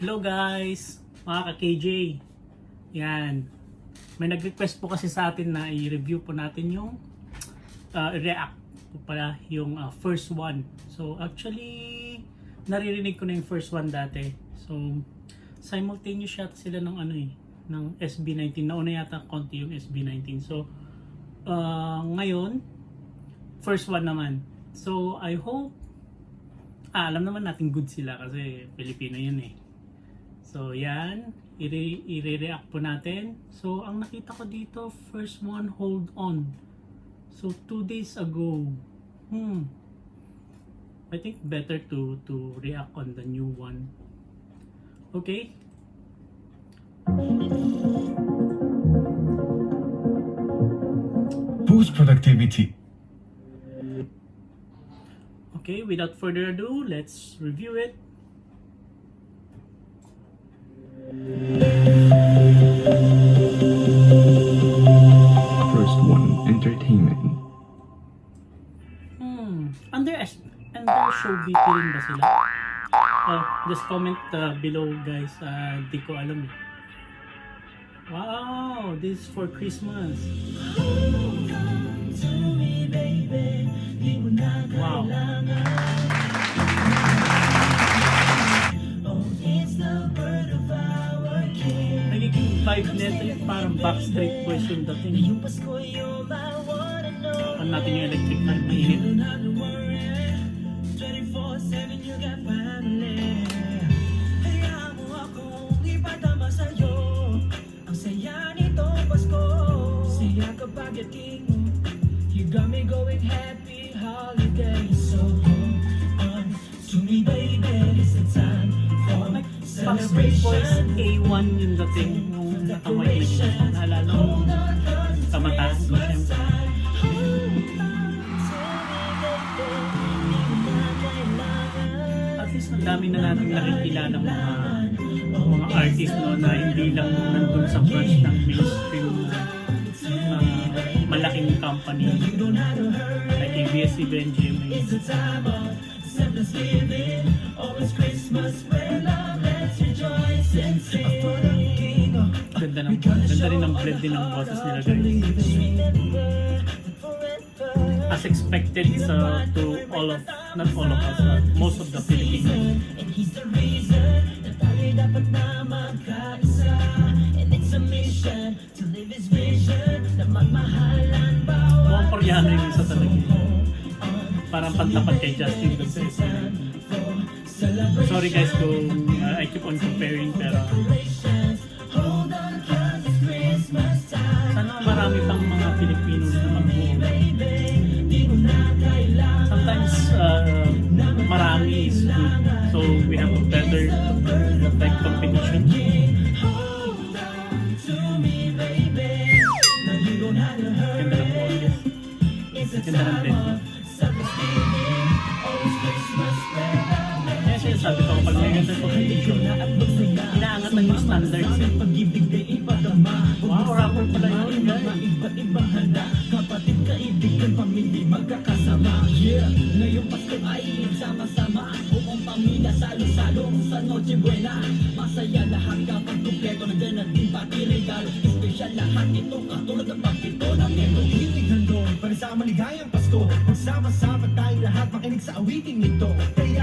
Hello guys, mga ka-KJ. Yan. May nag-request po kasi sa atin na i-review po natin yung react po pala yung first one. So actually, naririnig ko na yung first one dati. So simultaneous yata sila ng ng SB19. Nauna yata konti yung SB19. So ngayon, first one naman. So I hope alam naman natin good sila kasi Pilipino yun eh. So yan, i-react po natin. So ang nakita ko dito, first one, Hold On. So 2 days ago. I think better to react on the new one. Okay? Boost productivity. Okay, without further ado, let's review it. First one, entertainment. Under show BT rin ba sila? Oh, just comment below guys. Di ko alam eh. Wow, this is for Christmas. Wow. Nagiging vibe nito yung parang Backstreet Boys yung dating. Pan natin yung electric fan, mainit. You got me going happy holiday. So hold on to me, baby. It's the time for Backstreet Boys celebration. A1 yung dating nung nakamay na yun. Naalala mo? Kamataan ko siyempre. At least ang dami na natin nakikilala mga artist no, na hindi lang nandun sa crush ng mainstream malaking company like ABS-CBN, GMA. It's the time of Santa's giving. Oh, it's Christmas when love, let's rejoice and sing. Ganda rin ng blend din ng boses nila guys. As expected to all of, not all of us, most of the Filipinos. And he's the reason na tayo dapat na magkaisa. And it's a mission to live his vision na magmahalan bawat Mukhang Koreano yung isa talaga. Parang pantapat kay Justin Bieber. Sorry guys kung I keep on comparing pero Hold on, 'cause it's Christmas time. sana marami pang mga Filipinos na magbuo. Di mo na kailangan. Sometimes marami is good. So we have a better like competition. Hold on to me, baby. No, you don't have to Ganda ng hurry. boses. It's the Ganda ng time blend. of Santa's giving. Oh, it's Christmas when love, let's Kaya sinasabi ko kapag may ganda competition, inaangat lang yung standards eh. pag-ibig na ipadama. Wow, rapper pala yun guys. Iba't ibang handa, kapatid, kaibigan, pamilya, magkakasama. Yeah, ngayong Pasko ay sama-sama. Buong pamilya, salo-salo sa Noche Buena. Masaya lahat kapag kumpleto na din at din pati regalo. Espesyal lahat ito, katulad ng pagpito ng neto. Hilig handong para sa maligayang Pasko. Magsama-sama tayo lahat, makinig sa awiting ito.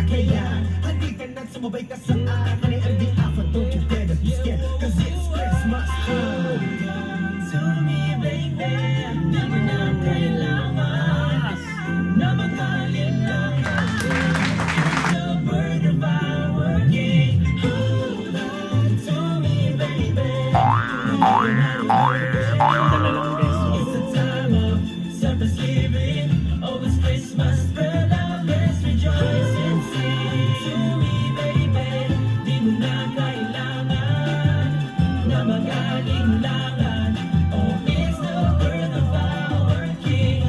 Kaya, halika na't sumabay ka sa akin. And the alpha, don't you dare to be scared, 'cause it's Christmas. Hold on to me, baby. Di mo na kailangan na maghalin lang natin. The bird of our king. Hold on to me, baby. Di mo na Dala lang guys. So, It's the time of Santa's giving. Oh, it's Christmas, spread out, let's rejoice and sing. To me, baby, di mo na kailangan na magaling langan. Oh, it's the birth of our King.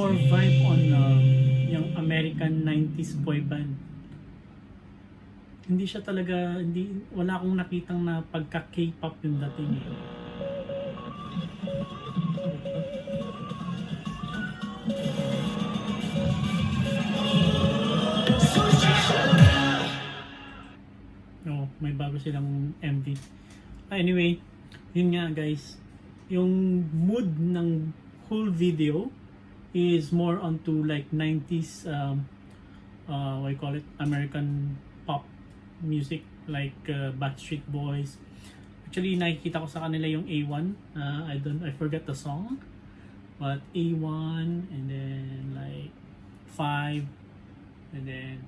more vibe on yung American 90s boy band. Hindi siya talaga, wala akong nakitang na pagka K-pop yung dating eh. No, may bago silang MV. Anyway, yun nga guys. Yung mood ng whole video is more onto like 90s what you call it, American pop music like Backstreet Boys. Actually nakikita ko sa kanila yung A1. I forget the song, but A1 and then like 5 and then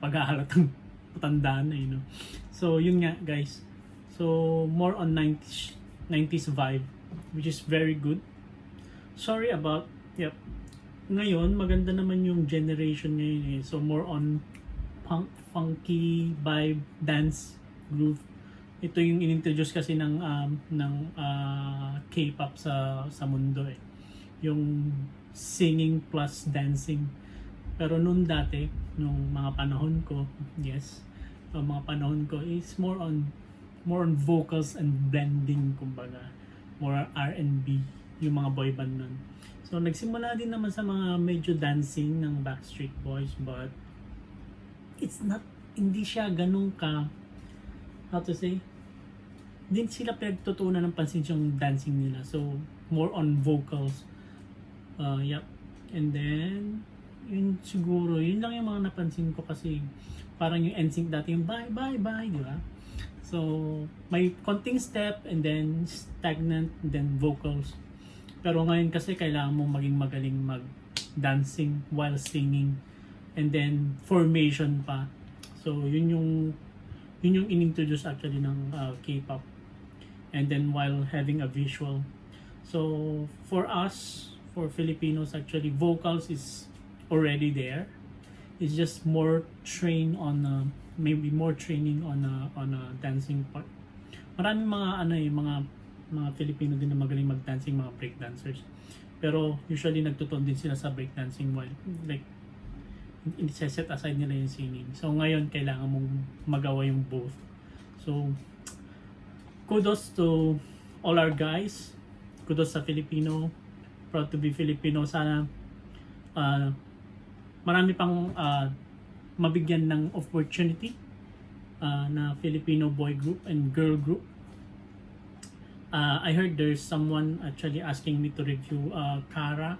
paghahalatang patandaan na yun. So yun nga guys. So more on 90s vibe, which is very good. Sorry about, ngayon maganda naman yung generation ngayon eh. So more on punk, funky vibe, dance, groove. Ito yung inintroduce kasi ng K-pop sa mundo eh. Yung singing plus dancing. Pero nung dati, nung mga panahon ko, mga panahon ko is more on vocals and blending, kumbaga. More R&B yung mga boy band nun. So nagsimula din naman sa mga medyo dancing ng Backstreet Boys, but hindi siya ganun ka, how to say, din sila pinagtutunan ng pansin yung dancing nila. So more on vocals. And then yun siguro, yun lang yung mga napansin ko kasi parang yung NSYNC dati yung bye bye bye, di ba? So may konting step and then stagnant and then vocals. Pero ngayon kasi kailangan mo maging magaling mag-dancing while singing and then formation pa. So yun yung inintroduce actually ng K-pop. And then while having a visual. So for us, for Filipinos actually, vocals is already there. It's just more train on maybe more training on a dancing part. Maraming mga Filipino din na magaling mag-dancing, mga break dancers. Pero usually nagtutuon din sila sa break dancing while like set aside nila yung singing. So ngayon kailangan mong magawa yung both. So kudos to all our guys. Kudos sa Filipino. Proud to be Filipino. Sana marami pang mabigyan ng opportunity na Filipino boy group and girl group. I heard there's someone actually asking me to review Kara.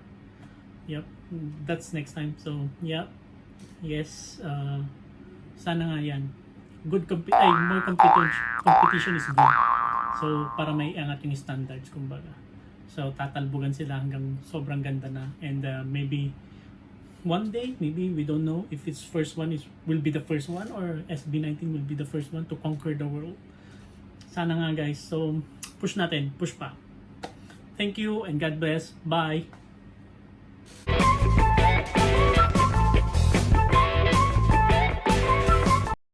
That's next time. So yes, sana nga yan. More competition is good. So para may angat yung standards, kumbaga. So tatalbugan sila hanggang sobrang ganda na, and maybe one day, maybe we don't know if its first one will be the first one or SB19 will be the first one to conquer the world. Sana nga guys. So push natin, push pa. Thank you and God bless. Bye.